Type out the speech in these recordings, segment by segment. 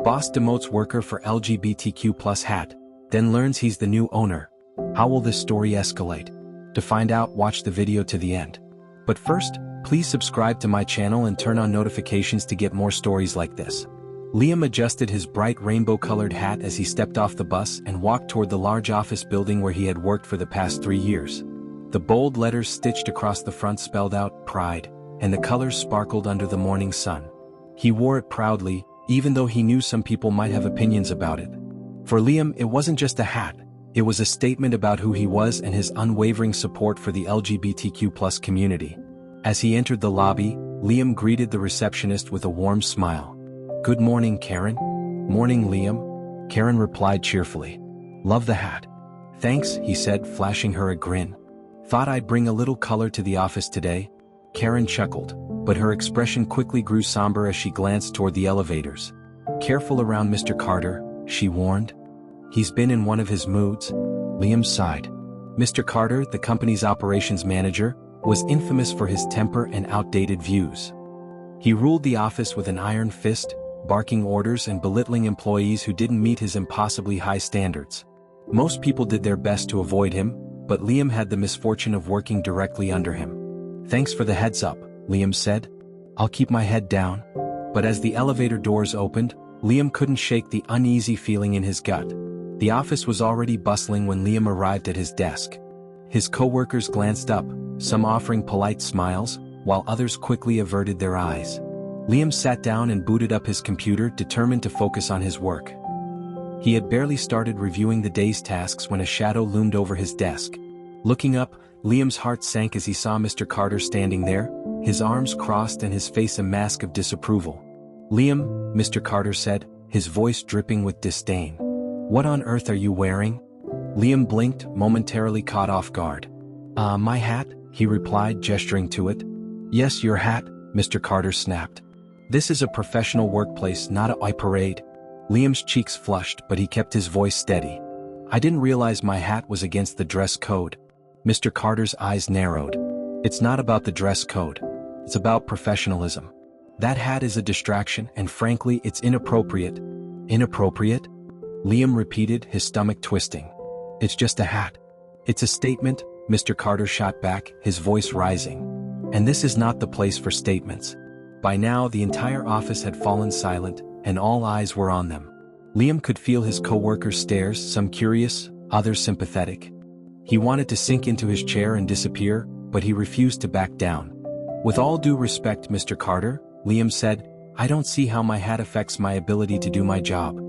Boss demotes worker for LGBTQ+ hat, then learns he's the new owner. How will this story escalate? To find out, watch the video to the end. But first, please subscribe to my channel and turn on notifications to get more stories like this. Liam adjusted his bright rainbow-colored hat as he stepped off the bus and walked toward the large office building where he had worked for the past 3 years. The bold letters stitched across the front spelled out "Pride," and the colors sparkled under the morning sun. He wore it proudly, even though he knew some people might have opinions about it. For Liam, it wasn't just a hat, it was a statement about who he was and his unwavering support for the LGBTQ+ community. As he entered the lobby, Liam greeted the receptionist with a warm smile. "Good morning, Karen." "Morning, Liam," Karen replied cheerfully. "Love the hat." "Thanks," he said, flashing her a grin. "Thought I'd bring a little color to the office today." Karen chuckled, but her expression quickly grew somber as she glanced toward the elevators. "Careful around Mr. Carter," she warned. "He's been in one of his moods." Liam sighed. Mr. Carter, the company's operations manager, was infamous for his temper and outdated views. He ruled the office with an iron fist, barking orders and belittling employees who didn't meet his impossibly high standards. Most people did their best to avoid him, but Liam had the misfortune of working directly under him. "Thanks for the heads up," Liam said. "I'll keep my head down." But as the elevator doors opened, Liam couldn't shake the uneasy feeling in his gut. The office was already bustling when Liam arrived at his desk. His co-workers glanced up, some offering polite smiles, while others quickly averted their eyes. Liam sat down and booted up his computer, determined to focus on his work. He had barely started reviewing the day's tasks when a shadow loomed over his desk. Looking up, Liam's heart sank as he saw Mr. Carter standing there, his arms crossed and his face a mask of disapproval. "Liam," Mr. Carter said, his voice dripping with disdain. "What on earth are you wearing?" Liam blinked, momentarily caught off guard. My hat," he replied, gesturing to it. "Yes, your hat," Mr. Carter snapped. "This is a professional workplace, not a parade." Liam's cheeks flushed, but he kept his voice steady. "I didn't realize my hat was against the dress code." Mr. Carter's eyes narrowed. "It's not about the dress code. It's about professionalism. That hat is a distraction, and frankly, it's inappropriate." "Inappropriate?" Liam repeated, his stomach twisting. "It's just a hat. It's a statement," Mr. Carter shot back, his voice rising. "And this is not the place for statements." By now, the entire office had fallen silent, and all eyes were on them. Liam could feel his co-workers' stares, some curious, others sympathetic. He wanted to sink into his chair and disappear, but he refused to back down. "With all due respect, Mr. Carter," Liam said, "I don't see how my hat affects my ability to do my job."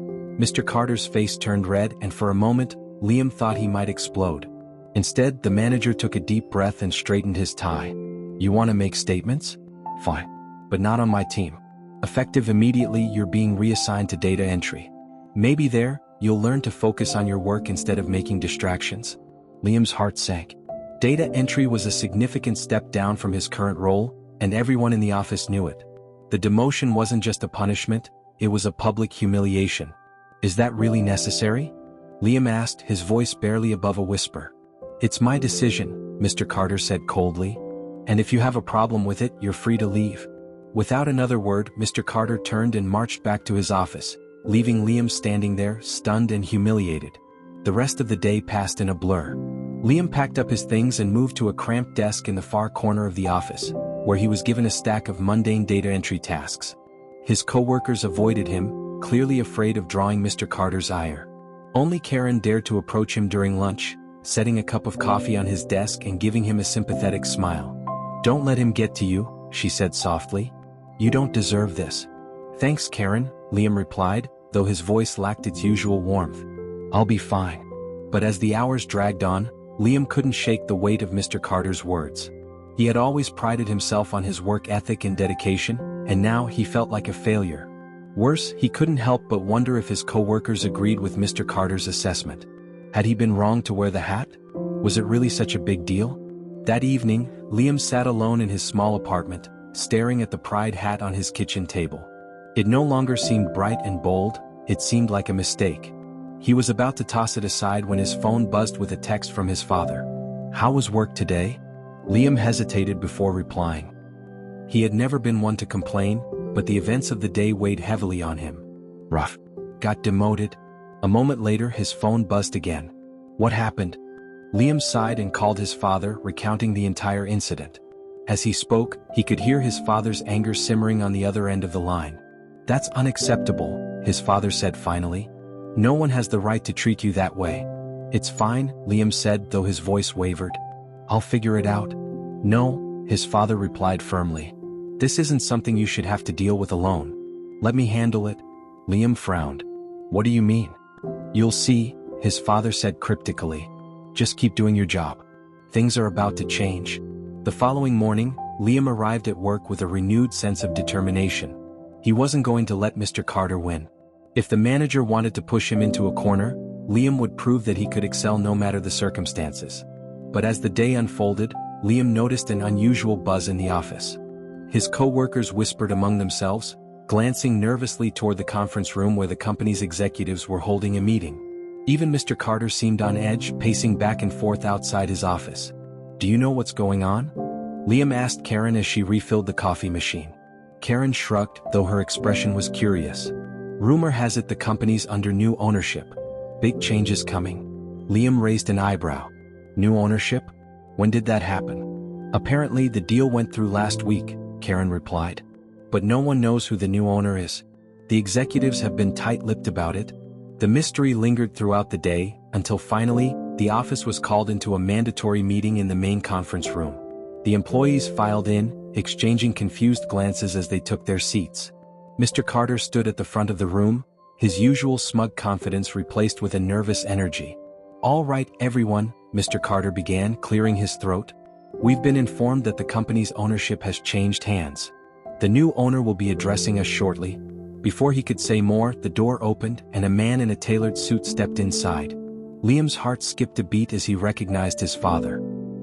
Mr. Carter's face turned red, and for a moment, Liam thought he might explode. Instead, the manager took a deep breath and straightened his tie. "You want to make statements? Fine. But not on my team. Effective immediately, you're being reassigned to data entry. Maybe there, you'll learn to focus on your work instead of making distractions." Liam's heart sank. Data entry was a significant step down from his current role, and everyone in the office knew it. The demotion wasn't just a punishment, it was a public humiliation. "Is that really necessary?" Liam asked, his voice barely above a whisper. "It's my decision," Mr. Carter said coldly. "And if you have a problem with it, you're free to leave." Without another word, Mr. Carter turned and marched back to his office, leaving Liam standing there, stunned and humiliated. The rest of the day passed in a blur. Liam packed up his things and moved to a cramped desk in the far corner of the office, where he was given a stack of mundane data entry tasks. His co-workers avoided him, clearly afraid of drawing Mr. Carter's ire. Only Karen dared to approach him during lunch, setting a cup of coffee on his desk and giving him a sympathetic smile. "Don't let him get to you," she said softly. "You don't deserve this." "Thanks, Karen," Liam replied, though his voice lacked its usual warmth. "I'll be fine." But as the hours dragged on, Liam couldn't shake the weight of Mr. Carter's words. He had always prided himself on his work ethic and dedication, and now he felt like a failure. Worse, he couldn't help but wonder if his co-workers agreed with Mr. Carter's assessment. Had he been wrong to wear the hat? Was it really such a big deal? That evening, Liam sat alone in his small apartment, staring at the pride hat on his kitchen table. It no longer seemed bright and bold, it seemed like a mistake. He was about to toss it aside when his phone buzzed with a text from his father. "How was work today?" Liam hesitated before replying. He had never been one to complain, but the events of the day weighed heavily on him. Ruff. Got demoted. A moment later, his phone buzzed again. What happened? Liam sighed and called his father, recounting the entire incident. As he spoke, he could hear his father's anger simmering on the other end of the line. That's unacceptable, his father said finally. No one has the right to treat you that way. It's fine, Liam said, though his voice wavered. I'll figure it out. No, his father replied firmly. This isn't something you should have to deal with alone. Let me handle it. Liam frowned. What do you mean? You'll see, his father said cryptically. Just keep doing your job. Things are about to change. The following morning, Liam arrived at work with a renewed sense of determination. He wasn't going to let Mr. Carter win. If the manager wanted to push him into a corner, Liam would prove that he could excel no matter the circumstances. But as the day unfolded, Liam noticed an unusual buzz in the office. His co-workers whispered among themselves, glancing nervously toward the conference room where the company's executives were holding a meeting. Even Mr. Carter seemed on edge, pacing back and forth outside his office. Do you know what's going on? Liam asked Karen as she refilled the coffee machine. Karen shrugged, though her expression was curious. Rumor has it the company's under new ownership. Big changes coming. Liam raised an eyebrow. New ownership? When did that happen? Apparently the deal went through last week, Karen replied. But no one knows who the new owner is. The executives have been tight-lipped about it. The mystery lingered throughout the day, until finally, the office was called into a mandatory meeting in the main conference room. The employees filed in, exchanging confused glances as they took their seats. Mr. Carter stood at the front of the room, his usual smug confidence replaced with a nervous energy. All right, everyone, Mr. Carter began, clearing his throat. We've been informed that the company's ownership has changed hands. The new owner will be addressing us shortly. Before he could say more, the door opened and a man in a tailored suit stepped inside. Liam's heart skipped a beat as he recognized his father.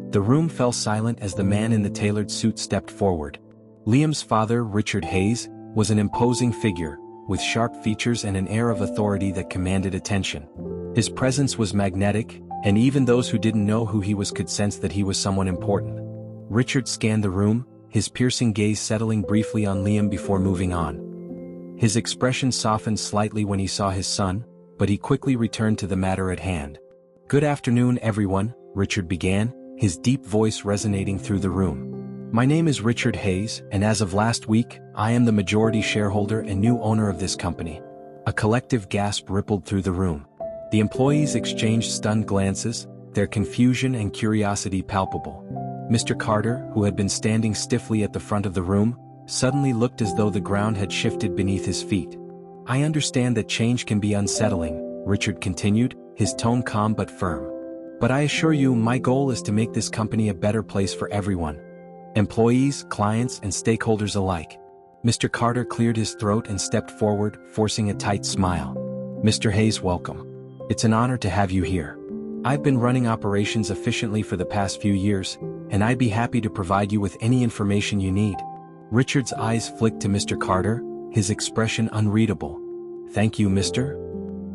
The room fell silent as the man in the tailored suit stepped forward. Liam's father, Richard Hayes, was an imposing figure, with sharp features and an air of authority that commanded attention. His presence was magnetic, and even those who didn't know who he was could sense that he was someone important. Richard scanned the room, his piercing gaze settling briefly on Liam before moving on. His expression softened slightly when he saw his son, but he quickly returned to the matter at hand. Good afternoon, everyone, Richard began, his deep voice resonating through the room. My name is Richard Hayes, and as of last week, I am the majority shareholder and new owner of this company. A collective gasp rippled through the room. The employees exchanged stunned glances, their confusion and curiosity palpable. Mr. Carter, who had been standing stiffly at the front of the room, suddenly looked as though the ground had shifted beneath his feet. I understand that change can be unsettling, Richard continued, his tone calm but firm. But I assure you my goal is to make this company a better place for everyone. Employees, clients, and stakeholders alike. Mr. Carter cleared his throat and stepped forward, forcing a tight smile. Mr. Hayes, welcome. It's an honor to have you here. I've been running operations efficiently for the past few years, and I'd be happy to provide you with any information you need. Richard's eyes flicked to Mr. Carter, his expression unreadable. Thank you, Mr.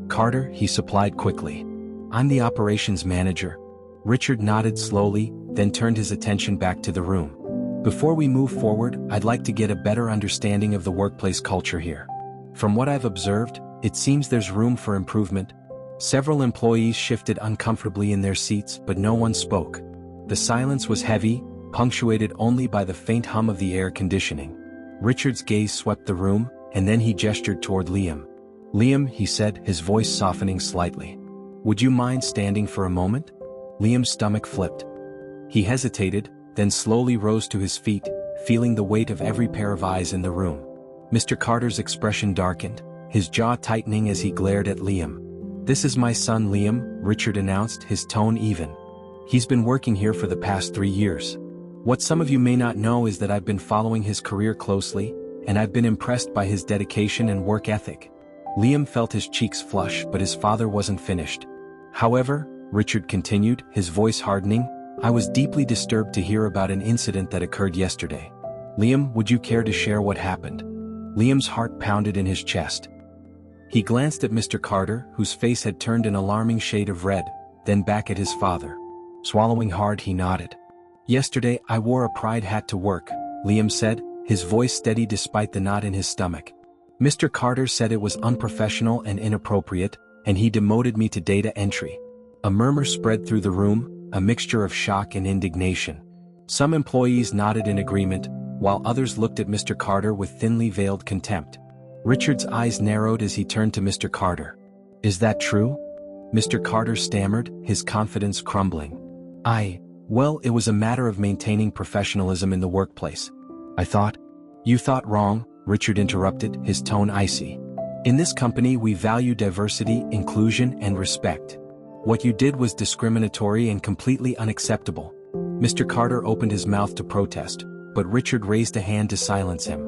Carter, he supplied quickly. I'm the operations manager. Richard nodded slowly, then turned his attention back to the room. Before we move forward, I'd like to get a better understanding of the workplace culture here. From what I've observed, it seems there's room for improvement. Several employees shifted uncomfortably in their seats, but no one spoke. The silence was heavy, punctuated only by the faint hum of the air conditioning. Richard's gaze swept the room, and then he gestured toward Liam. Liam, he said, his voice softening slightly. Would you mind standing for a moment? Liam's stomach flipped. He hesitated, then slowly rose to his feet, feeling the weight of every pair of eyes in the room. Mr. Carter's expression darkened, his jaw tightening as he glared at Liam. This is my son Liam, Richard announced, his tone even. He's been working here for the past 3 years. What some of you may not know is that I've been following his career closely, and I've been impressed by his dedication and work ethic. Liam felt his cheeks flush, but his father wasn't finished. However, Richard continued, his voice hardening, I was deeply disturbed to hear about an incident that occurred yesterday. Liam, would you care to share what happened? Liam's heart pounded in his chest. He glanced at Mr. Carter, whose face had turned an alarming shade of red, then back at his father. Swallowing hard, he nodded. Yesterday, I wore a pride hat to work, Liam said, his voice steady despite the knot in his stomach. Mr. Carter said it was unprofessional and inappropriate, and he demoted me to data entry. A murmur spread through the room, a mixture of shock and indignation. Some employees nodded in agreement, while others looked at Mr. Carter with thinly veiled contempt. Richard's eyes narrowed as he turned to Mr. Carter. "Is that true?" Mr. Carter stammered, his confidence crumbling. Well, it was a matter of maintaining professionalism in the workplace. I thought." "You thought wrong," Richard interrupted, his tone icy. "In this company we value diversity, inclusion, and respect. What you did was discriminatory and completely unacceptable." Mr. Carter opened his mouth to protest, but Richard raised a hand to silence him.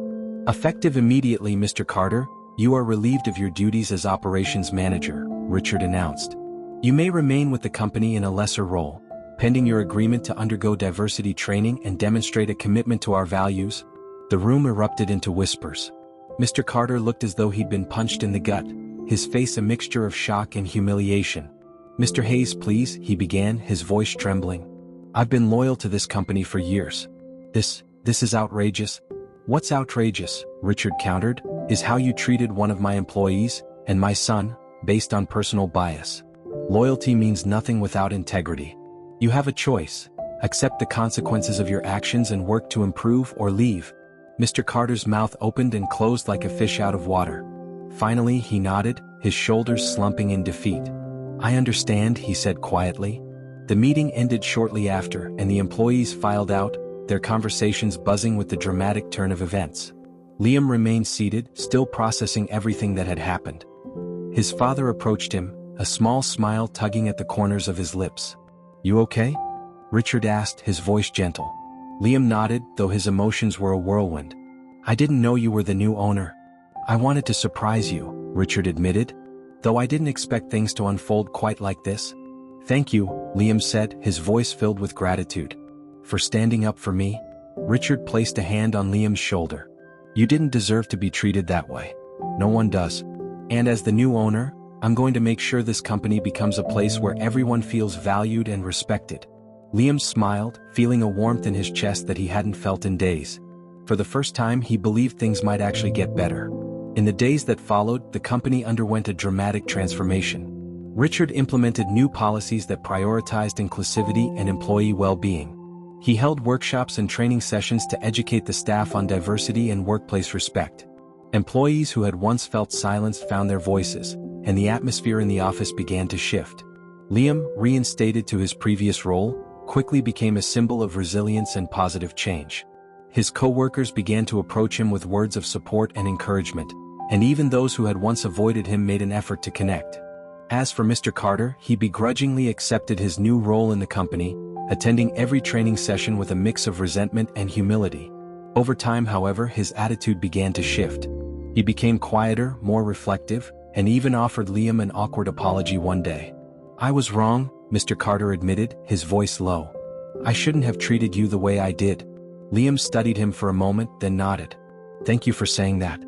"Effective immediately, Mr. Carter, you are relieved of your duties as operations manager," Richard announced. "You may remain with the company in a lesser role, pending your agreement to undergo diversity training and demonstrate a commitment to our values." The room erupted into whispers. Mr. Carter looked as though he'd been punched in the gut, his face a mixture of shock and humiliation. "Mr. Hayes, please," he began, his voice trembling. "I've been loyal to this company for years. This is outrageous." "What's outrageous," Richard countered, "is how you treated one of my employees, and my son, based on personal bias. Loyalty means nothing without integrity. You have a choice: accept the consequences of your actions and work to improve, or leave." Mr. Carter's mouth opened and closed like a fish out of water. Finally, he nodded, his shoulders slumping in defeat. "I understand," he said quietly. The meeting ended shortly after, and the employees filed out, their conversations buzzing with the dramatic turn of events. Liam remained seated, still processing everything that had happened. His father approached him, a small smile tugging at the corners of his lips. "You okay?" Richard asked, his voice gentle. Liam nodded, though his emotions were a whirlwind. "I didn't know you were the new owner. I wanted to surprise you," Richard admitted, "though I didn't expect things to unfold quite like this." "Thank you," Liam said, his voice filled with gratitude. "For standing up for me." Richard placed a hand on Liam's shoulder. "You didn't deserve to be treated that way. No one does. And as the new owner, I'm going to make sure this company becomes a place where everyone feels valued and respected." Liam smiled, feeling a warmth in his chest that he hadn't felt in days. For the first time, he believed things might actually get better. In the days that followed, the company underwent a dramatic transformation. Richard implemented new policies that prioritized inclusivity and employee well-being. He held workshops and training sessions to educate the staff on diversity and workplace respect. Employees who had once felt silenced found their voices, and the atmosphere in the office began to shift. Liam, reinstated to his previous role, quickly became a symbol of resilience and positive change. His co-workers began to approach him with words of support and encouragement, and even those who had once avoided him made an effort to connect. As for Mr. Carter, he begrudgingly accepted his new role in the company, attending every training session with a mix of resentment and humility. Over time, however, his attitude began to shift. He became quieter, more reflective, and even offered Liam an awkward apology one day. "I was wrong," Mr. Carter admitted, his voice low. "I shouldn't have treated you the way I did." Liam studied him for a moment, then nodded. "Thank you for saying that.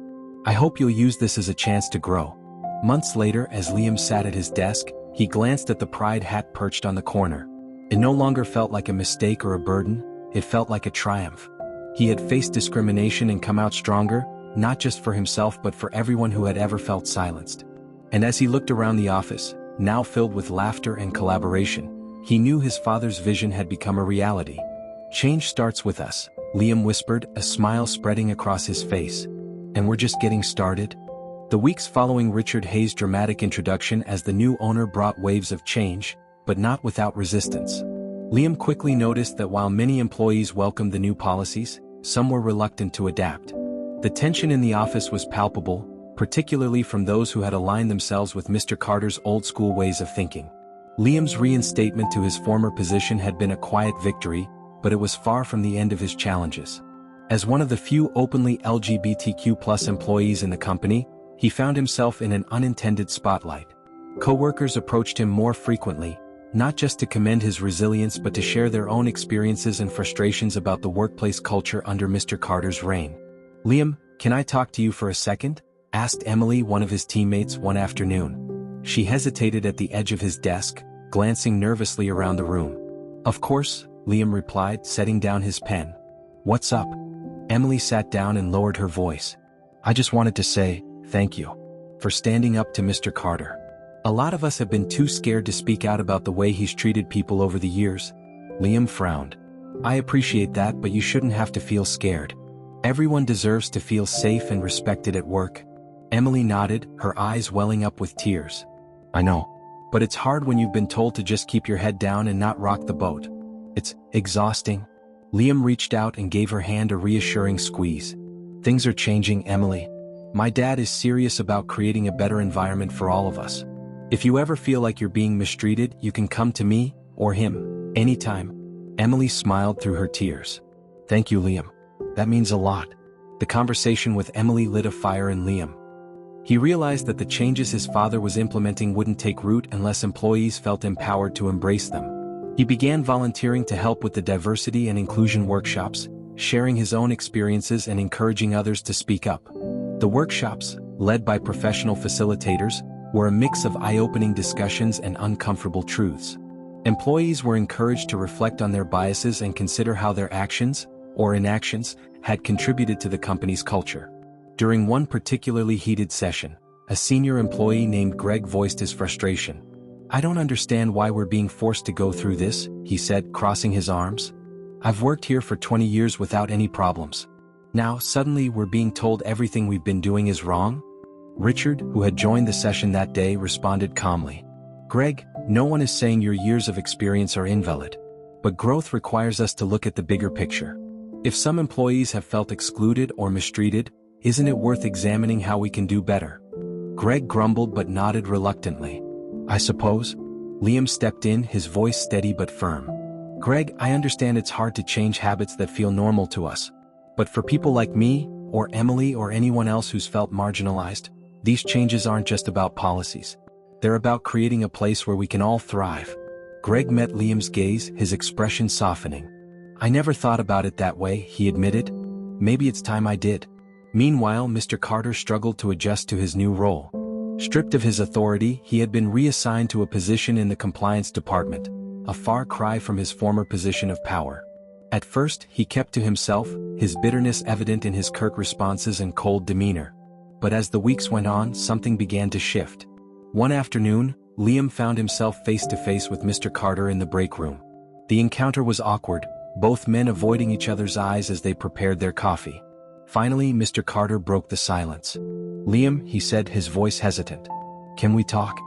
I hope you'll use this as a chance to grow." Months later, as Liam sat at his desk, he glanced at the pride hat perched on the corner. It no longer felt like a mistake or a burden, it felt like a triumph. He had faced discrimination and come out stronger, not just for himself but for everyone who had ever felt silenced. And as he looked around the office, now filled with laughter and collaboration, he knew his father's vision had become a reality. "Change starts with us," Liam whispered, a smile spreading across his face. "And we're just getting started." The weeks following Richard Hayes' dramatic introduction as the new owner brought waves of change, but not without resistance. Liam quickly noticed that while many employees welcomed the new policies, some were reluctant to adapt. The tension in the office was palpable, particularly from those who had aligned themselves with Mr. Carter's old-school ways of thinking. Liam's reinstatement to his former position had been a quiet victory, but it was far from the end of his challenges. As one of the few openly LGBTQ+ employees in the company, he found himself in an unintended spotlight. Co-workers approached him more frequently, not just to commend his resilience but to share their own experiences and frustrations about the workplace culture under Mr. Carter's reign. "Liam, can I talk to you for a second?" asked Emily, one of his teammates, one afternoon. She hesitated at the edge of his desk, glancing nervously around the room. "Of course," Liam replied, setting down his pen. "What's up?" Emily sat down and lowered her voice. "I just wanted to say, thank you for standing up to Mr. Carter. A lot of us have been too scared to speak out about the way he's treated people over the years." Liam frowned. "I appreciate that, but you shouldn't have to feel scared. Everyone deserves to feel safe and respected at work." Emily nodded, her eyes welling up with tears. "I know. But it's hard when you've been told to just keep your head down and not rock the boat. It's exhausting." Liam reached out and gave her hand a reassuring squeeze. "Things are changing, Emily. My dad is serious about creating a better environment for all of us. If you ever feel like you're being mistreated, you can come to me, or him, anytime." Emily smiled through her tears. "Thank you, Liam. That means a lot." The conversation with Emily lit a fire in Liam. He realized that the changes his father was implementing wouldn't take root unless employees felt empowered to embrace them. He began volunteering to help with the diversity and inclusion workshops, sharing his own experiences and encouraging others to speak up. The workshops, led by professional facilitators, were a mix of eye-opening discussions and uncomfortable truths. Employees were encouraged to reflect on their biases and consider how their actions, or inactions, had contributed to the company's culture. During one particularly heated session, a senior employee named Greg voiced his frustration. "I don't understand why we're being forced to go through this," he said, crossing his arms. "I've worked here for 20 years without any problems. Now, suddenly we're being told everything we've been doing is wrong?" Richard, who had joined the session that day, responded calmly. "Greg, no one is saying your years of experience are invalid. But growth requires us to look at the bigger picture. If some employees have felt excluded or mistreated, isn't it worth examining how we can do better?" Greg grumbled but nodded reluctantly. "I suppose." Liam stepped in, his voice steady but firm. "Greg, I understand it's hard to change habits that feel normal to us. But for people like me, or Emily or anyone else who's felt marginalized, these changes aren't just about policies. They're about creating a place where we can all thrive." Greg met Liam's gaze, his expression softening. "I never thought about it that way," he admitted. "Maybe it's time I did." Meanwhile, Mr. Carter struggled to adjust to his new role. Stripped of his authority, he had been reassigned to a position in the compliance department, a far cry from his former position of power. At first, he kept to himself, his bitterness evident in his curt responses and cold demeanor. But as the weeks went on, something began to shift. One afternoon, Liam found himself face-to-face with Mr. Carter in the break room. The encounter was awkward, both men avoiding each other's eyes as they prepared their coffee. Finally, Mr. Carter broke the silence. "Liam," he said, his voice hesitant. "Can we talk?"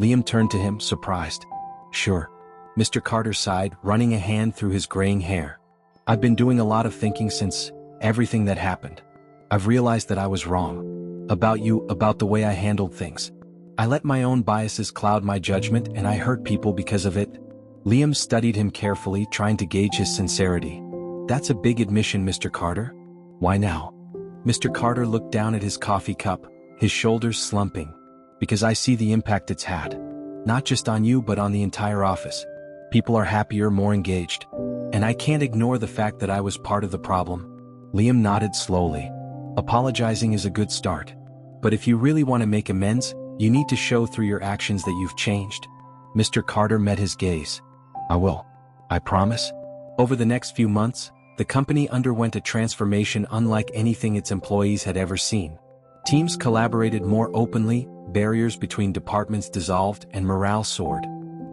Liam turned to him, surprised. "Sure." Mr. Carter sighed, running a hand through his graying hair. "I've been doing a lot of thinking since everything that happened. I've realized that I was wrong. About you, about the way I handled things. I let my own biases cloud my judgment and I hurt people because of it." Liam studied him carefully, trying to gauge his sincerity. "That's a big admission, Mr. Carter. Why now?" Mr. Carter looked down at his coffee cup, his shoulders slumping. "Because I see the impact it's had. Not just on you but on the entire office. People are happier, more engaged. And I can't ignore the fact that I was part of the problem." Liam nodded slowly. "Apologizing is a good start. But if you really want to make amends, you need to show through your actions that you've changed." Mr. Carter met his gaze. "I will. I promise." Over the next few months, the company underwent a transformation unlike anything its employees had ever seen. Teams collaborated more openly, barriers between departments dissolved, and morale soared.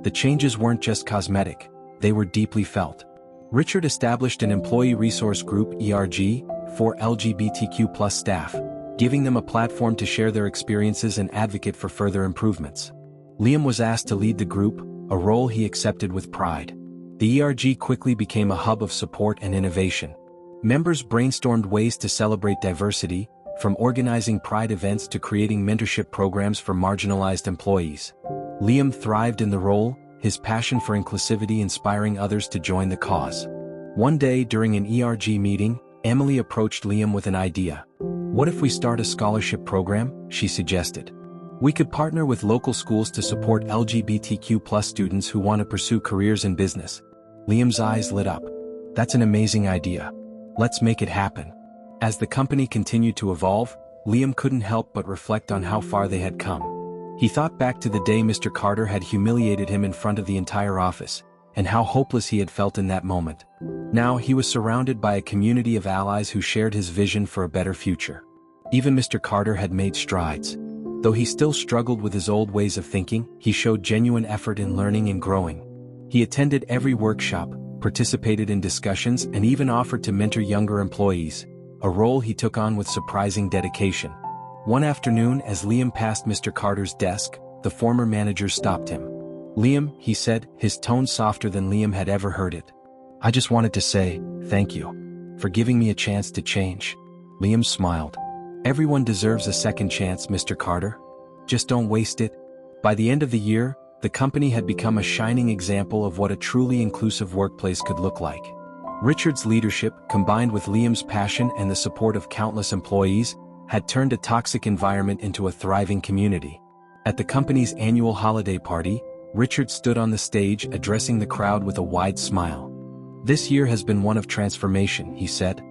The changes weren't just cosmetic, they were deeply felt. Richard established an employee resource group, ERG, for LGBTQ+ staff, giving them a platform to share their experiences and advocate for further improvements. Liam was asked to lead the group, a role he accepted with pride. The ERG quickly became a hub of support and innovation. Members brainstormed ways to celebrate diversity, from organizing pride events to creating mentorship programs for marginalized employees. Liam thrived in the role, his passion for inclusivity inspiring others to join the cause. One day during an ERG meeting, Emily approached Liam with an idea. "What if we start a scholarship program?" she suggested. "We could partner with local schools to support LGBTQ+ students who want to pursue careers in business." Liam's eyes lit up. "That's an amazing idea. Let's make it happen." As the company continued to evolve, Liam couldn't help but reflect on how far they had come. He thought back to the day Mr. Carter had humiliated him in front of the entire office, and how hopeless he had felt in that moment. Now he was surrounded by a community of allies who shared his vision for a better future. Even Mr. Carter had made strides. Though he still struggled with his old ways of thinking, he showed genuine effort in learning and growing. He attended every workshop, participated in discussions, and even offered to mentor younger employees, a role he took on with surprising dedication. One afternoon, as Liam passed Mr. Carter's desk, the former manager stopped him. "Liam," he said, his tone softer than Liam had ever heard it. "I just wanted to say, thank you for giving me a chance to change." Liam smiled. "Everyone deserves a second chance, Mr. Carter. Just don't waste it." By the end of the year, the company had become a shining example of what a truly inclusive workplace could look like. Richard's leadership, combined with Liam's passion and the support of countless employees, had turned a toxic environment into a thriving community. At the company's annual holiday party, Richard stood on the stage addressing the crowd with a wide smile. "This year has been one of transformation," he said,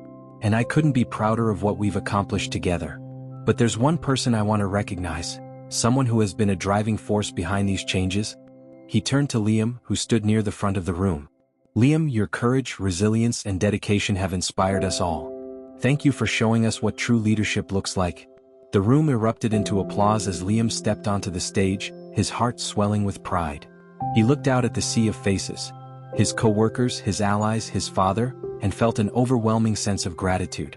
"and I couldn't be prouder of what we've accomplished together. But there's one person I want to recognize, someone who has been a driving force behind these changes." He turned to Liam, who stood near the front of the room. "Liam, your courage, resilience, and dedication have inspired us all. Thank you for showing us what true leadership looks like." The room erupted into applause as Liam stepped onto the stage, his heart swelling with pride. He looked out at the sea of faces, his co-workers, his allies, his father, and felt an overwhelming sense of gratitude.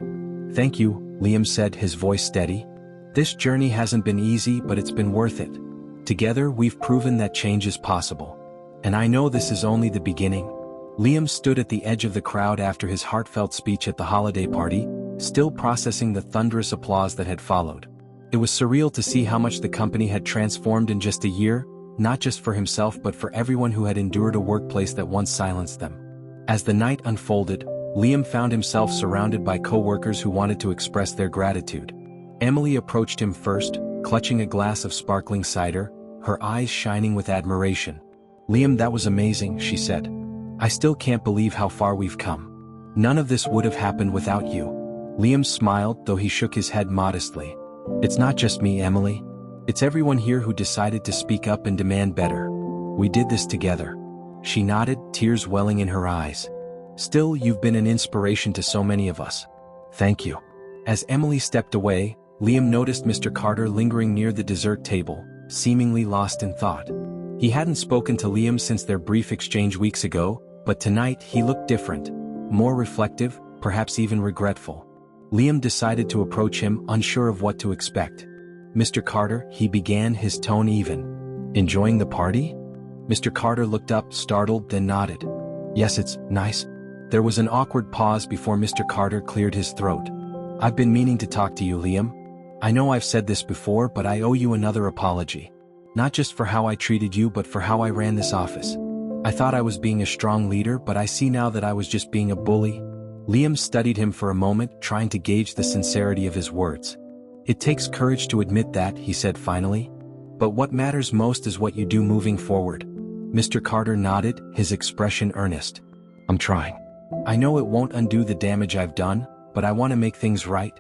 "Thank you," Liam said, his voice steady. "This journey hasn't been easy, but it's been worth it. Together we've proven that change is possible. And I know this is only the beginning." Liam stood at the edge of the crowd after his heartfelt speech at the holiday party, still processing the thunderous applause that had followed. It was surreal to see how much the company had transformed in just a year, not just for himself but for everyone who had endured a workplace that once silenced them. As the night unfolded, Liam found himself surrounded by co-workers who wanted to express their gratitude. Emily approached him first, clutching a glass of sparkling cider, her eyes shining with admiration. "Liam, that was amazing," she said. "I still can't believe how far we've come. None of this would have happened without you." Liam smiled, though he shook his head modestly. "It's not just me, Emily. It's everyone here who decided to speak up and demand better. We did this together." She nodded, tears welling in her eyes. "Still, you've been an inspiration to so many of us. Thank you." As Emily stepped away, Liam noticed Mr. Carter lingering near the dessert table, seemingly lost in thought. He hadn't spoken to Liam since their brief exchange weeks ago, but tonight he looked different, more reflective, perhaps even regretful. Liam decided to approach him, unsure of what to expect. "Mr. Carter," he began, his tone even. "Enjoying the party?" Mr. Carter looked up, startled, then nodded. "Yes, it's nice." There was an awkward pause before Mr. Carter cleared his throat. "I've been meaning to talk to you, Liam. I know I've said this before, but I owe you another apology. Not just for how I treated you, but for how I ran this office. I thought I was being a strong leader, but I see now that I was just being a bully." Liam studied him for a moment, trying to gauge the sincerity of his words. "It takes courage to admit that," he said finally. "But what matters most is what you do moving forward." Mr. Carter nodded, his expression earnest. "I'm trying. I know it won't undo the damage I've done, but I want to make things right."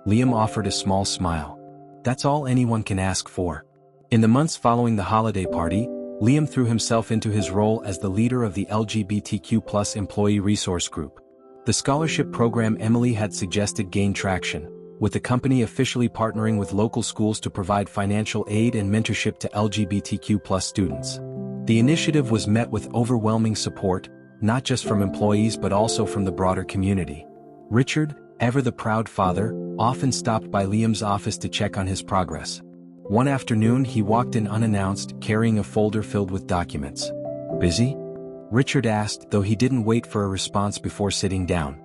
Liam offered a small smile. That's all anyone can ask for. In the months following the holiday party, Liam threw himself into his role as the leader of the LGBTQ+ employee resource group. The scholarship program Emily had suggested gained traction, with the company officially partnering with local schools to provide financial aid and mentorship to LGBTQ+ students. The initiative was met with overwhelming support, not just from employees but also from the broader community. Richard, ever the proud father, often stopped by Liam's office to check on his progress. One afternoon he walked in unannounced, carrying a folder filled with documents. "Busy?" Richard asked, though he didn't wait for a response before sitting down.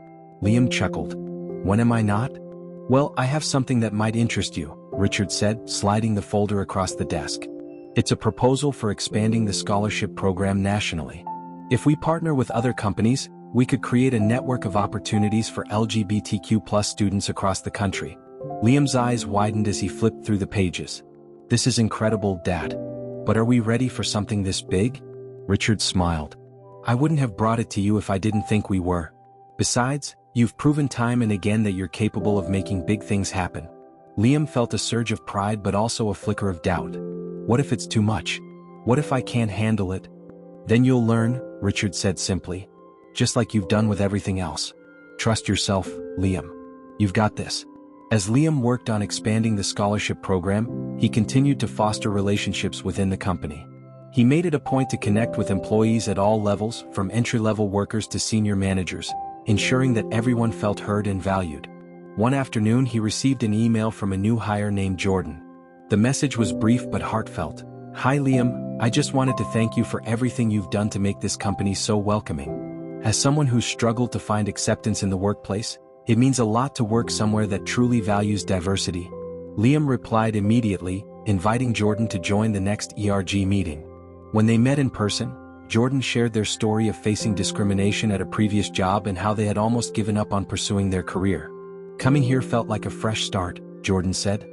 Liam chuckled. "When am I not?" "Well, I have something that might interest you," Richard said, sliding the folder across the desk. "It's a proposal for expanding the scholarship program nationally. If we partner with other companies, we could create a network of opportunities for LGBTQ+ students across the country." Liam's eyes widened as he flipped through the pages. "This is incredible, Dad. But are we ready for something this big?" Richard smiled. "I wouldn't have brought it to you if I didn't think we were. Besides, you've proven time and again that you're capable of making big things happen." Liam felt a surge of pride but also a flicker of doubt. What if it's too much? What if I can't handle it? "Then you'll learn," Richard said simply. "Just like you've done with everything else. Trust yourself, Liam. You've got this." As Liam worked on expanding the scholarship program, he continued to foster relationships within the company. He made it a point to connect with employees at all levels, from entry-level workers to senior managers, ensuring that everyone felt heard and valued. One afternoon he received an email from a new hire named Jordan. The message was brief but heartfelt. "Hi Liam, I just wanted to thank you for everything you've done to make this company so welcoming. As someone who's struggled to find acceptance in the workplace, it means a lot to work somewhere that truly values diversity." Liam replied immediately, inviting Jordan to join the next ERG meeting. When they met in person, Jordan shared their story of facing discrimination at a previous job and how they had almost given up on pursuing their career. "Coming here felt like a fresh start," Jordan said.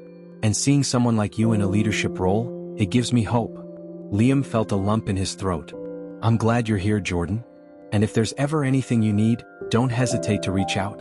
"And seeing someone like you in a leadership role, it gives me hope." Liam felt a lump in his throat. "I'm glad you're here, Jordan. And if there's ever anything you need, don't hesitate to reach out."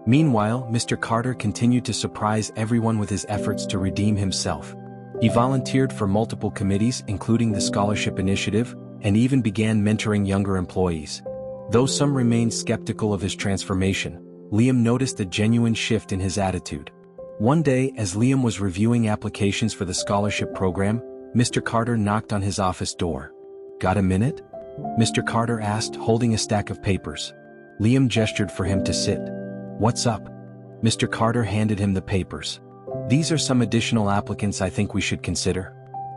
Meanwhile, Mr. Carter continued to surprise everyone with his efforts to redeem himself. He volunteered for multiple committees, including the Scholarship Initiative, and even began mentoring younger employees. Though some remained skeptical of his transformation, Liam noticed a genuine shift in his attitude. One day, as Liam was reviewing applications for the scholarship program, Mr. Carter knocked on his office door. "Got a minute?" Mr. Carter asked, holding a stack of papers. Liam gestured for him to sit. "What's up?" Mr. Carter handed him the papers. "These are some additional applicants I think we should consider.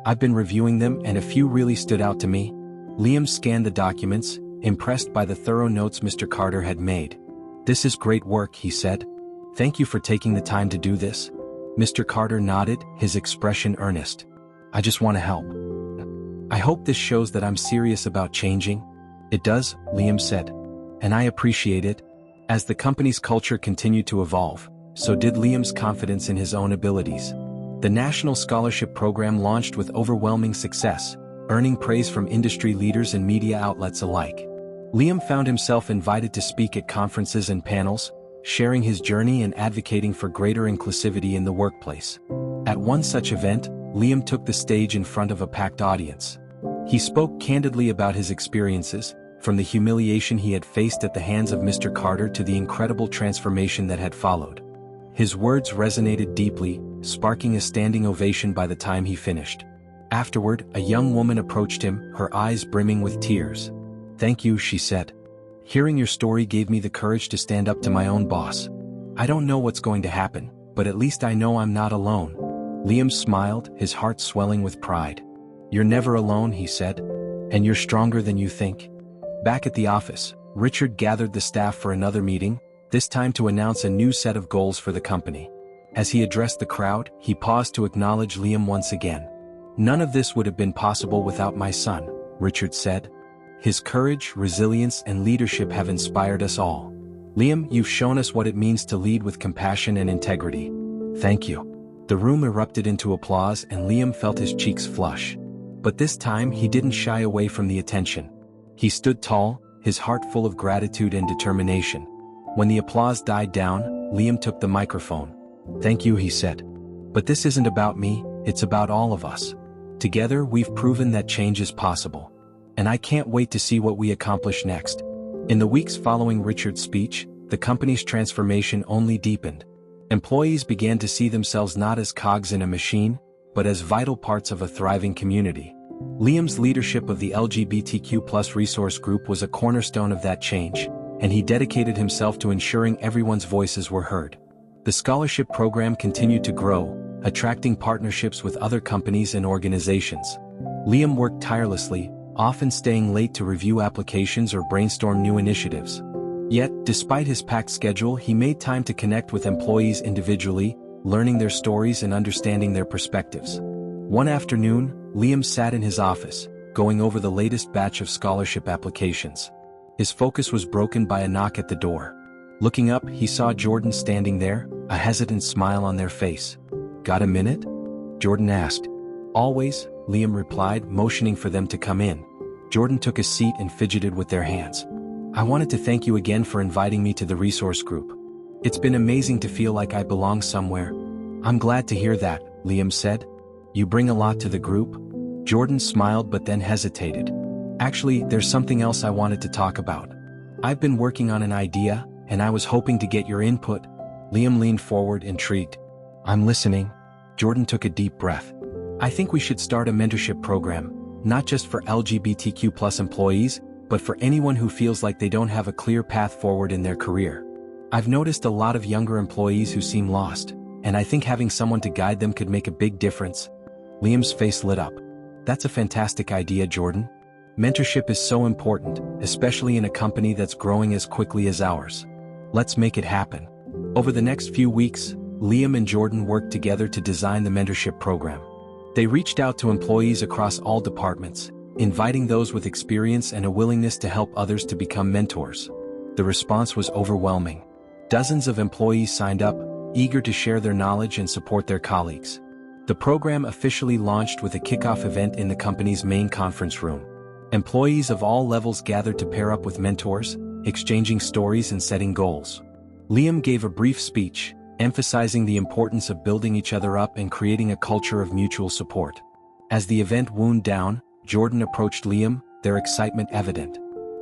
I've been reviewing them and a few really stood out to me." Liam scanned the documents, impressed by the thorough notes Mr. Carter had made. "This is great work," he said. "Thank you for taking the time to do this." Mr. Carter nodded, his expression earnest. "I just want to help. I hope this shows that I'm serious about changing." "It does," Liam said. "And I appreciate it." As the company's culture continued to evolve, so did Liam's confidence in his own abilities. The National Scholarship Program launched with overwhelming success, earning praise from industry leaders and media outlets alike. Liam found himself invited to speak at conferences and panels, sharing his journey and advocating for greater inclusivity in the workplace. At one such event, Liam took the stage in front of a packed audience. He spoke candidly about his experiences, from the humiliation he had faced at the hands of Mr. Carter to the incredible transformation that had followed. His words resonated deeply, sparking a standing ovation by the time he finished. Afterward, a young woman approached him, her eyes brimming with tears. "Thank you," she said. "Hearing your story gave me the courage to stand up to my own boss. I don't know what's going to happen, but at least I know I'm not alone." Liam smiled, his heart swelling with pride. "You're never alone," he said. "And you're stronger than you think." Back at the office, Richard gathered the staff for another meeting, this time to announce a new set of goals for the company. As he addressed the crowd, he paused to acknowledge Liam once again. "None of this would have been possible without my son," Richard said. "His courage, resilience, and leadership have inspired us all. Liam, you've shown us what it means to lead with compassion and integrity." "Thank you." The room erupted into applause and Liam felt his cheeks flush. But this time he didn't shy away from the attention. He stood tall, his heart full of gratitude and determination. When the applause died down, Liam took the microphone. "Thank you," he said. "But this isn't about me, it's about all of us. Together we've proven that change is possible. And I can't wait to see what we accomplish next." In the weeks following Richard's speech, the company's transformation only deepened. Employees began to see themselves not as cogs in a machine, but as vital parts of a thriving community. Liam's leadership of the LGBTQ+ resource group was a cornerstone of that change, and he dedicated himself to ensuring everyone's voices were heard. The scholarship program continued to grow, attracting partnerships with other companies and organizations. Liam worked tirelessly, often staying late to review applications or brainstorm new initiatives. Yet, despite his packed schedule, he made time to connect with employees individually, learning their stories and understanding their perspectives. One afternoon, Liam sat in his office, going over the latest batch of scholarship applications. His focus was broken by a knock at the door. Looking up, he saw Jordan standing there, a hesitant smile on their face. "Got a minute?" Jordan asked. "Always," Liam replied, motioning for them to come in. Jordan took a seat and fidgeted with their hands. "I wanted to thank you again for inviting me to the resource group. It's been amazing to feel like I belong somewhere." "I'm glad to hear that," Liam said. "You bring a lot to the group?" Jordan smiled but then hesitated. "Actually, there's something else I wanted to talk about. I've been working on an idea, and I was hoping to get your input." Liam leaned forward, intrigued. I'm listening. Jordan took a deep breath. I think we should start a mentorship program, not just for LGBTQ+ employees, but for anyone who feels like they don't have a clear path forward in their career. I've noticed a lot of younger employees who seem lost, and I think having someone to guide them could make a big difference. Liam's face lit up. That's a fantastic idea, Jordan. Mentorship is so important, especially in a company that's growing as quickly as ours. Let's make it happen. Over the next few weeks, Liam and Jordan worked together to design the mentorship program. They reached out to employees across all departments, inviting those with experience and a willingness to help others to become mentors. The response was overwhelming. Dozens of employees signed up, eager to share their knowledge and support their colleagues. The program officially launched with a kickoff event in the company's main conference room. Employees of all levels gathered to pair up with mentors, exchanging stories and setting goals. Liam gave a brief speech, emphasizing the importance of building each other up and creating a culture of mutual support. As the event wound down, Jordan approached Liam, their excitement evident.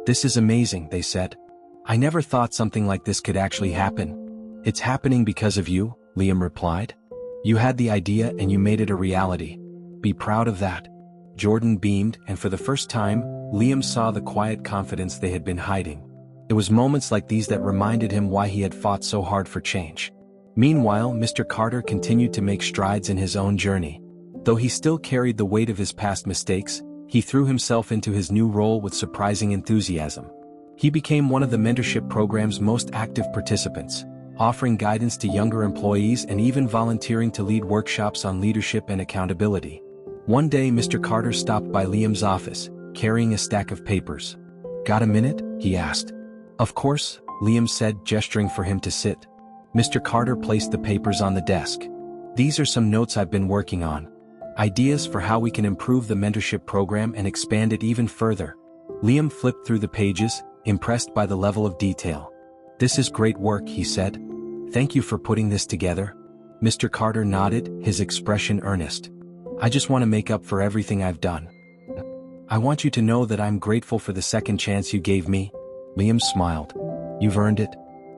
"This is amazing," they said. "I never thought something like this could actually happen." "It's happening because of you," Liam replied. "You had the idea and you made it a reality. Be proud of that." Jordan beamed, and for the first time, Liam saw the quiet confidence they had been hiding. It was moments like these that reminded him why he had fought so hard for change. Meanwhile, Mr. Carter continued to make strides in his own journey. Though he still carried the weight of his past mistakes, he threw himself into his new role with surprising enthusiasm. He became one of the mentorship program's most active participants, offering guidance to younger employees and even volunteering to lead workshops on leadership and accountability. One day, Mr. Carter stopped by Liam's office, carrying a stack of papers. "Got a minute?" he asked. "Of course," Liam said, gesturing for him to sit. Mr. Carter placed the papers on the desk. "These are some notes I've been working on. Ideas for how we can improve the mentorship program and expand it even further." Liam flipped through the pages, impressed by the level of detail. "This is great work," he said. "Thank you for putting this together." Mr. Carter nodded, his expression earnest. "I just want to make up for everything I've done. I want you to know that I'm grateful for the second chance you gave me." Liam smiled. "You've earned it.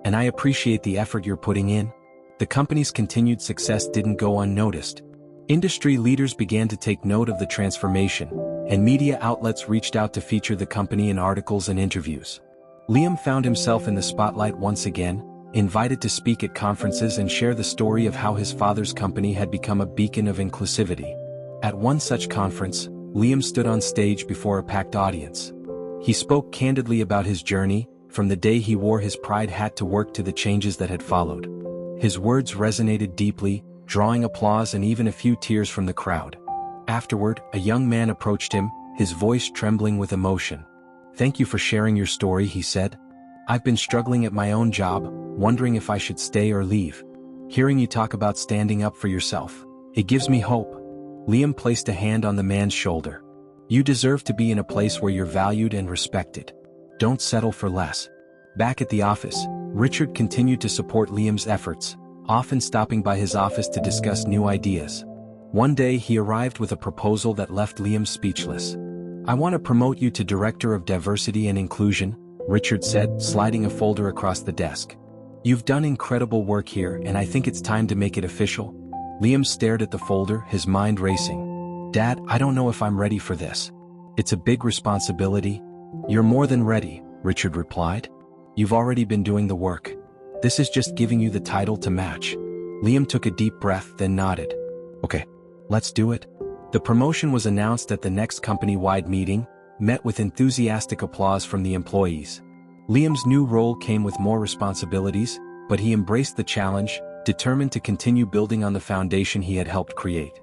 And I appreciate the effort you're putting in." The company's continued success didn't go unnoticed. Industry leaders began to take note of the transformation, and media outlets reached out to feature the company in articles and interviews. Liam found himself in the spotlight once again, invited to speak at conferences and share the story of how his father's company had become a beacon of inclusivity. At one such conference, Liam stood on stage before a packed audience. He spoke candidly about his journey, from the day he wore his pride hat to work to the changes that had followed. His words resonated deeply, drawing applause and even a few tears from the crowd. Afterward, a young man approached him, his voice trembling with emotion. "Thank you for sharing your story," he said. "I've been struggling at my own job, wondering if I should stay or leave. Hearing you talk about standing up for yourself, it gives me hope." Liam placed a hand on the man's shoulder. "You deserve to be in a place where you're valued and respected. Don't settle for less." Back at the office, Richard continued to support Liam's efforts, often stopping by his office to discuss new ideas. One day he arrived with a proposal that left Liam speechless. "I want to promote you to Director of Diversity and Inclusion," Richard said, sliding a folder across the desk. "You've done incredible work here and I think it's time to make it official." Liam stared at the folder, his mind racing. "Dad, I don't know if I'm ready for this. It's a big responsibility." "You're more than ready," Richard replied. "You've already been doing the work. This is just giving you the title to match." Liam took a deep breath, then nodded. "Okay, let's do it." The promotion was announced at the next company-wide meeting, met with enthusiastic applause from the employees. Liam's new role came with more responsibilities, but he embraced the challenge, determined to continue building on the foundation he had helped create.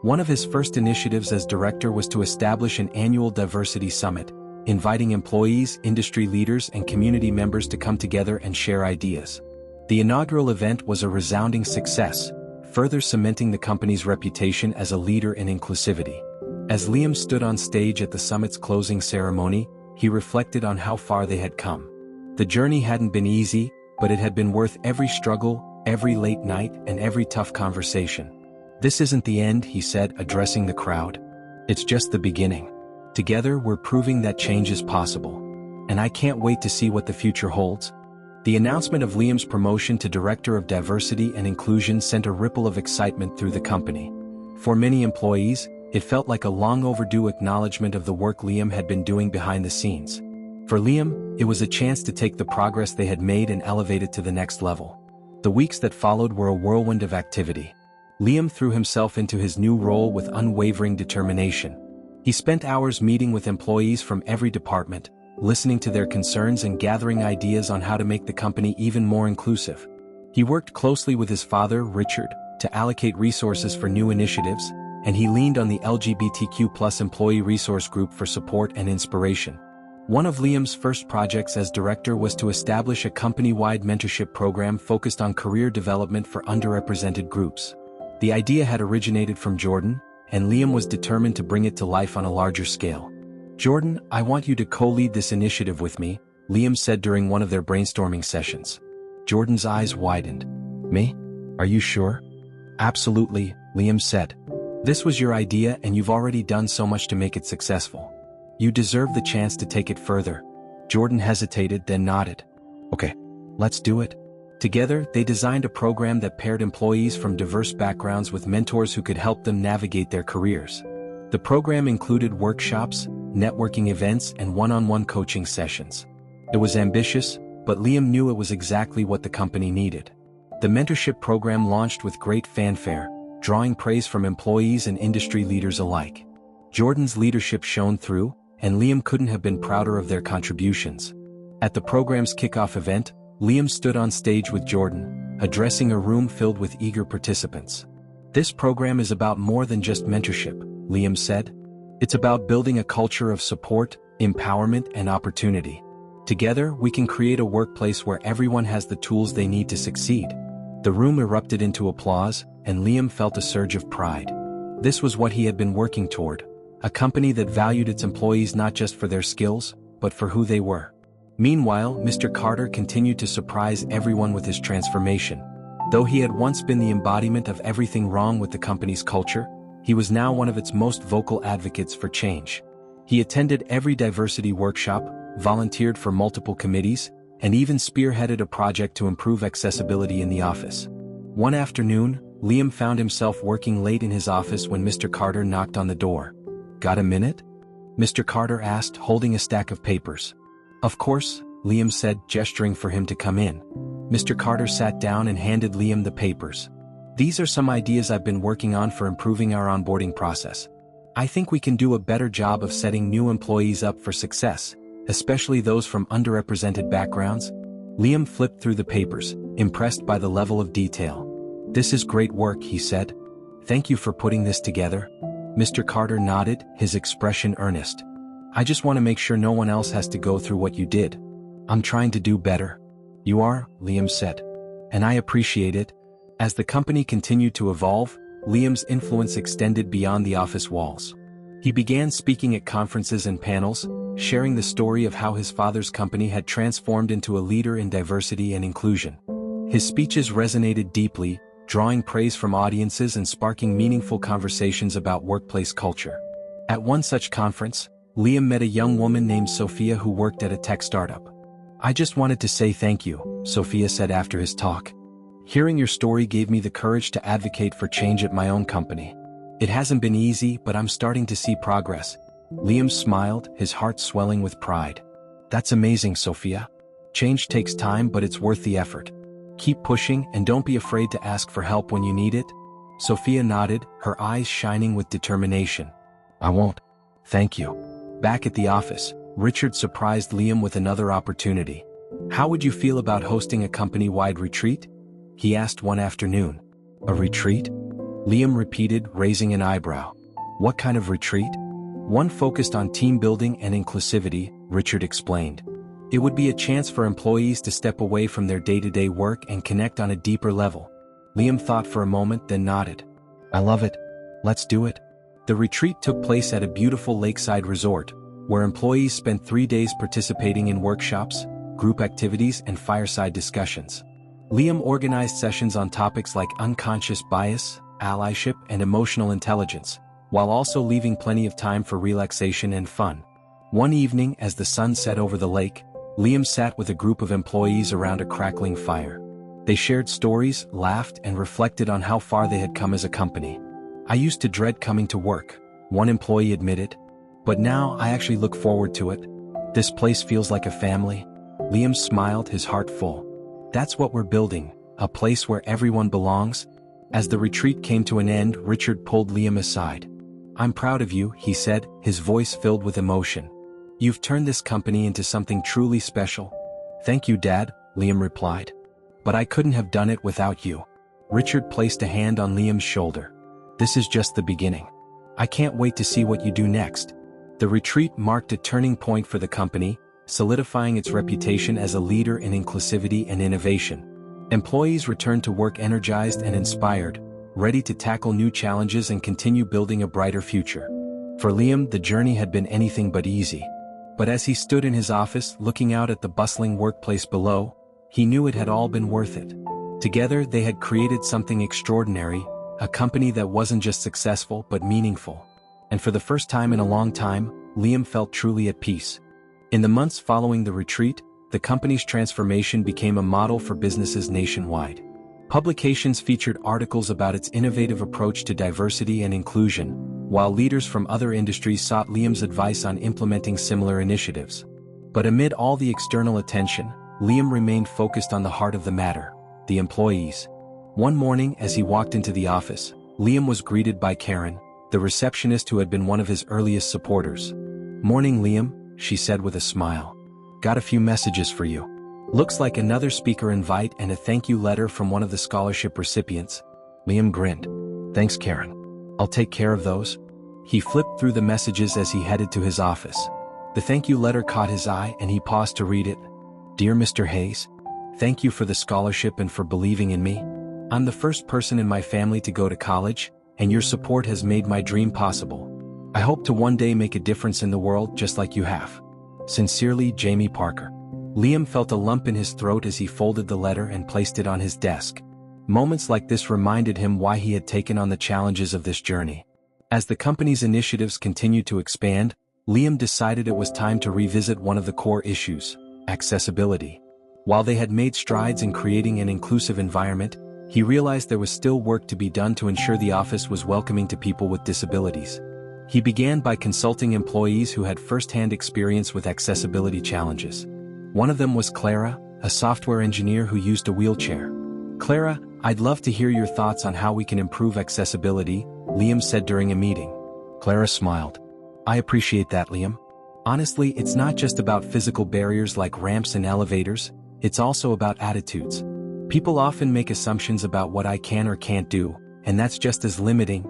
One of his first initiatives as director was to establish an annual diversity summit, inviting employees, industry leaders, and community members to come together and share ideas. The inaugural event was a resounding success, further cementing the company's reputation as a leader in inclusivity. As Liam stood on stage at the summit's closing ceremony, he reflected on how far they had come. The journey hadn't been easy, but it had been worth every struggle, every late night, and every tough conversation. "This isn't the end," he said, addressing the crowd. "It's just the beginning. Together we're proving that change is possible. And I can't wait to see what the future holds." The announcement of Liam's promotion to Director of Diversity and Inclusion sent a ripple of excitement through the company. For many employees, it felt like a long overdue acknowledgement of the work Liam had been doing behind the scenes. For Liam, it was a chance to take the progress they had made and elevate it to the next level. The weeks that followed were a whirlwind of activity. Liam threw himself into his new role with unwavering determination. He spent hours meeting with employees from every department, listening to their concerns and gathering ideas on how to make the company even more inclusive. He worked closely with his father, Richard, to allocate resources for new initiatives, and he leaned on the LGBTQ+ employee resource group for support and inspiration. One of Liam's first projects as director was to establish a company-wide mentorship program focused on career development for underrepresented groups. The idea had originated from Jordan, and Liam was determined to bring it to life on a larger scale. "Jordan, I want you to co-lead this initiative with me," Liam said during one of their brainstorming sessions. Jordan's eyes widened. "Me? Are you sure?" "Absolutely," Liam said. "This was your idea and you've already done so much to make it successful. You deserve the chance to take it further." Jordan hesitated, then nodded. "Okay, let's do it." Together, they designed a program that paired employees from diverse backgrounds with mentors who could help them navigate their careers. The program included workshops, networking events, and one-on-one coaching sessions. It was ambitious, but Liam knew it was exactly what the company needed. The mentorship program launched with great fanfare, drawing praise from employees and industry leaders alike. Jordan's leadership shone through, and Liam couldn't have been prouder of their contributions. At the program's kickoff event, Liam stood on stage with Jordan, addressing a room filled with eager participants. "This program is about more than just mentorship," Liam said. "It's about building a culture of support, empowerment, and opportunity. Together, we can create a workplace where everyone has the tools they need to succeed." The room erupted into applause, and Liam felt a surge of pride. This was what he had been working toward, a company that valued its employees not just for their skills, but for who they were. Meanwhile, Mr. Carter continued to surprise everyone with his transformation. Though he had once been the embodiment of everything wrong with the company's culture, he was now one of its most vocal advocates for change. He attended every diversity workshop, volunteered for multiple committees, and even spearheaded a project to improve accessibility in the office. One afternoon, Liam found himself working late in his office when Mr. Carter knocked on the door. "Got a minute?" Mr. Carter asked, holding a stack of papers. "Of course," Liam said, gesturing for him to come in. Mr. Carter sat down and handed Liam the papers. "These are some ideas I've been working on for improving our onboarding process. I think we can do a better job of setting new employees up for success, especially those from underrepresented backgrounds." Liam flipped through the papers, impressed by the level of detail. "This is great work," he said. "Thank you for putting this together." Mr. Carter nodded, his expression earnest. "I just want to make sure no one else has to go through what you did. I'm trying to do better." "You are," Liam said. "And I appreciate it." As the company continued to evolve, Liam's influence extended beyond the office walls. He began speaking at conferences and panels, sharing the story of how his father's company had transformed into a leader in diversity and inclusion. His speeches resonated deeply, drawing praise from audiences and sparking meaningful conversations about workplace culture. At one such conference, Liam met a young woman named Sophia who worked at a tech startup. "I just wanted to say thank you," Sophia said after his talk. "Hearing your story gave me the courage to advocate for change at my own company. It hasn't been easy, but I'm starting to see progress." Liam smiled, his heart swelling with pride. "That's amazing, Sophia. Change takes time, but it's worth the effort. Keep pushing and don't be afraid to ask for help when you need it." Sophia nodded, her eyes shining with determination. "I won't. Thank you." Back at the office, Richard surprised Liam with another opportunity. "How would you feel about hosting a company-wide retreat?" he asked one afternoon. "A retreat?" Liam repeated, raising an eyebrow. "What kind of retreat?" "One focused on team building and inclusivity," Richard explained. "It would be a chance for employees to step away from their day-to-day work and connect on a deeper level." Liam thought for a moment, then nodded. "I love it. Let's do it." The retreat took place at a beautiful lakeside resort, where employees spent 3 days participating in workshops, group activities, and fireside discussions. Liam organized sessions on topics like unconscious bias, allyship, and emotional intelligence, while also leaving plenty of time for relaxation and fun. One evening, as the sun set over the lake, Liam sat with a group of employees around a crackling fire. They shared stories, laughed, and reflected on how far they had come as a company. "I used to dread coming to work," one employee admitted. "But now I actually look forward to it. This place feels like a family." Liam smiled, his heart full. "That's what we're building, a place where everyone belongs." As the retreat came to an end, Richard pulled Liam aside. "I'm proud of you," he said, his voice filled with emotion. "You've turned this company into something truly special." "Thank you, Dad," Liam replied. "But I couldn't have done it without you." Richard placed a hand on Liam's shoulder. "This is just the beginning. I can't wait to see what you do next." The retreat marked a turning point for the company, solidifying its reputation as a leader in inclusivity and innovation. Employees returned to work energized and inspired, ready to tackle new challenges and continue building a brighter future. For Liam, the journey had been anything but easy. But as he stood in his office looking out at the bustling workplace below, he knew it had all been worth it. Together they had created something extraordinary, a company that wasn't just successful but meaningful. And for the first time in a long time, Liam felt truly at peace. In the months following the retreat, the company's transformation became a model for businesses nationwide. Publications featured articles about its innovative approach to diversity and inclusion, while leaders from other industries sought Liam's advice on implementing similar initiatives. But amid all the external attention, Liam remained focused on the heart of the matter, the employees. One morning as he walked into the office, Liam was greeted by Karen, the receptionist who had been one of his earliest supporters. "Morning, Liam," she said with a smile. "Got a few messages for you. Looks like another speaker invite and a thank you letter from one of the scholarship recipients." Liam grinned. "Thanks, Karen. I'll take care of those." He flipped through the messages as he headed to his office. The thank you letter caught his eye and he paused to read it. "Dear Mr. Hayes, thank you for the scholarship and for believing in me. I'm the first person in my family to go to college, and your support has made my dream possible. I hope to one day make a difference in the world just like you have. Sincerely, Jamie Parker." Liam felt a lump in his throat as he folded the letter and placed it on his desk. Moments like this reminded him why he had taken on the challenges of this journey. As the company's initiatives continued to expand, Liam decided it was time to revisit one of the core issues: accessibility. While they had made strides in creating an inclusive environment, he realized there was still work to be done to ensure the office was welcoming to people with disabilities. He began by consulting employees who had first-hand experience with accessibility challenges. One of them was Clara, a software engineer who used a wheelchair. "Clara, I'd love to hear your thoughts on how we can improve accessibility," Liam said during a meeting. Clara smiled. "I appreciate that, Liam. Honestly, it's not just about physical barriers like ramps and elevators, it's also about attitudes. People often make assumptions about what I can or can't do, and that's just as limiting."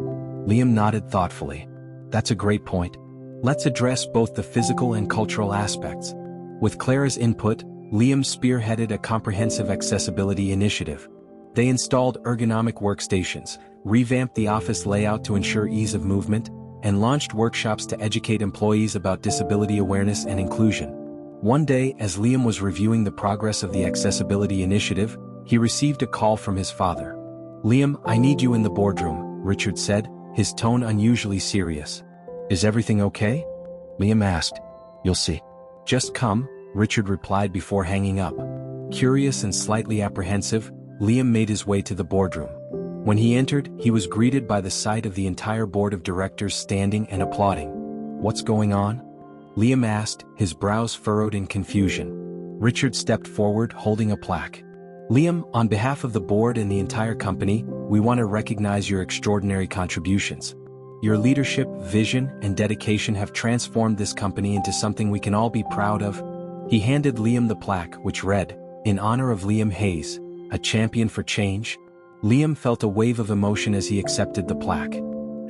Liam nodded thoughtfully. "That's a great point. Let's address both the physical and cultural aspects." With Clara's input, Liam spearheaded a comprehensive accessibility initiative. They installed ergonomic workstations, revamped the office layout to ensure ease of movement, and launched workshops to educate employees about disability awareness and inclusion. One day, as Liam was reviewing the progress of the accessibility initiative, he received a call from his father. "Liam, I need you in the boardroom," Richard said, his tone unusually serious. "Is everything okay?" Liam asked. "You'll see. Just come," Richard replied before hanging up. Curious and slightly apprehensive, Liam made his way to the boardroom. When he entered, he was greeted by the sight of the entire board of directors standing and applauding. "What's going on?" Liam asked, his brows furrowed in confusion. Richard stepped forward holding a plaque. "Liam, on behalf of the board and the entire company, we want to recognize your extraordinary contributions. Your leadership, vision, and dedication have transformed this company into something we can all be proud of." He handed Liam the plaque, which read, "In honor of Liam Hayes, a champion for change." Liam felt a wave of emotion as he accepted the plaque.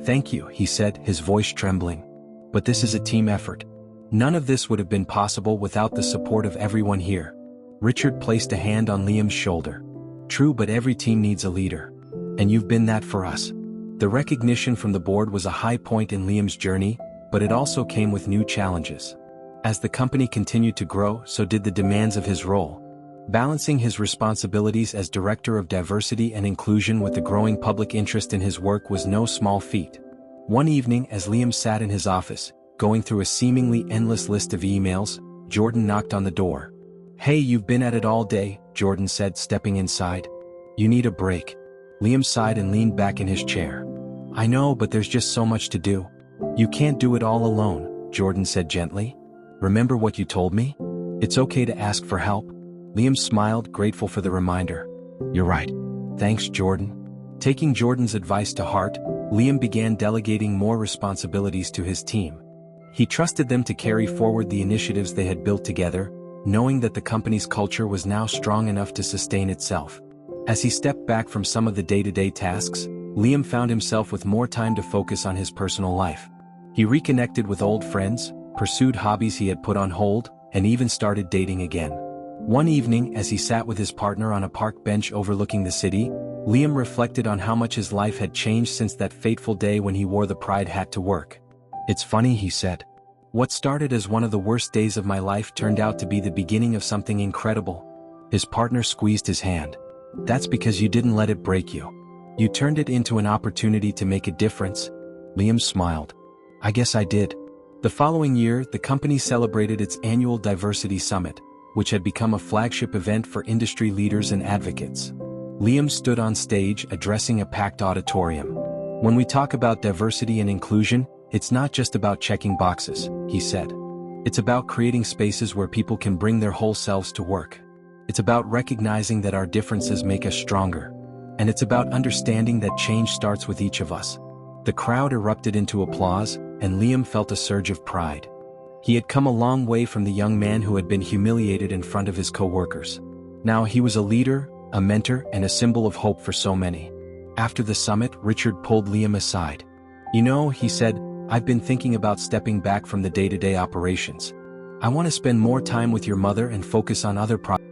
"Thank you," he said, his voice trembling. "But this is a team effort. None of this would have been possible without the support of everyone here." Richard placed a hand on Liam's shoulder. "True, but every team needs a leader. And you've been that for us." The recognition from the board was a high point in Liam's journey, but it also came with new challenges. As the company continued to grow, so did the demands of his role. Balancing his responsibilities as Director of Diversity and Inclusion with the growing public interest in his work was no small feat. One evening, as Liam sat in his office, going through a seemingly endless list of emails, Jordan knocked on the door. Hey, you've been at it all day, Jordan said, stepping inside. You need a break. Liam sighed and leaned back in his chair. I know, but there's just so much to do. You can't do it all alone, Jordan said gently. Remember what you told me? It's okay to ask for help. Liam smiled, grateful for the reminder. You're right. Thanks, Jordan. Taking Jordan's advice to heart, Liam began delegating more responsibilities to his team. He trusted them to carry forward the initiatives they had built together, knowing that the company's culture was now strong enough to sustain itself. As he stepped back from some of the day-to-day tasks, Liam found himself with more time to focus on his personal life. He reconnected with old friends, pursued hobbies he had put on hold, and even started dating again. One evening, as he sat with his partner on a park bench overlooking the city, Liam reflected on how much his life had changed since that fateful day when he wore the pride hat to work. It's funny, he said. What started as one of the worst days of my life turned out to be the beginning of something incredible. His partner squeezed his hand. That's because you didn't let it break you. You turned it into an opportunity to make a difference. Liam smiled. I guess I did. The following year, the company celebrated its annual Diversity Summit, which had become a flagship event for industry leaders and advocates. Liam stood on stage addressing a packed auditorium. When we talk about diversity and inclusion, it's not just about checking boxes, he said. It's about creating spaces where people can bring their whole selves to work. It's about recognizing that our differences make us stronger. And it's about understanding that change starts with each of us. The crowd erupted into applause, and Liam felt a surge of pride. He had come a long way from the young man who had been humiliated in front of his co-workers. Now he was a leader, a mentor, and a symbol of hope for so many. After the summit, Richard pulled Liam aside. You know, he said, I've been thinking about stepping back from the day-to-day operations. I want to spend more time with your mother and focus on other projects.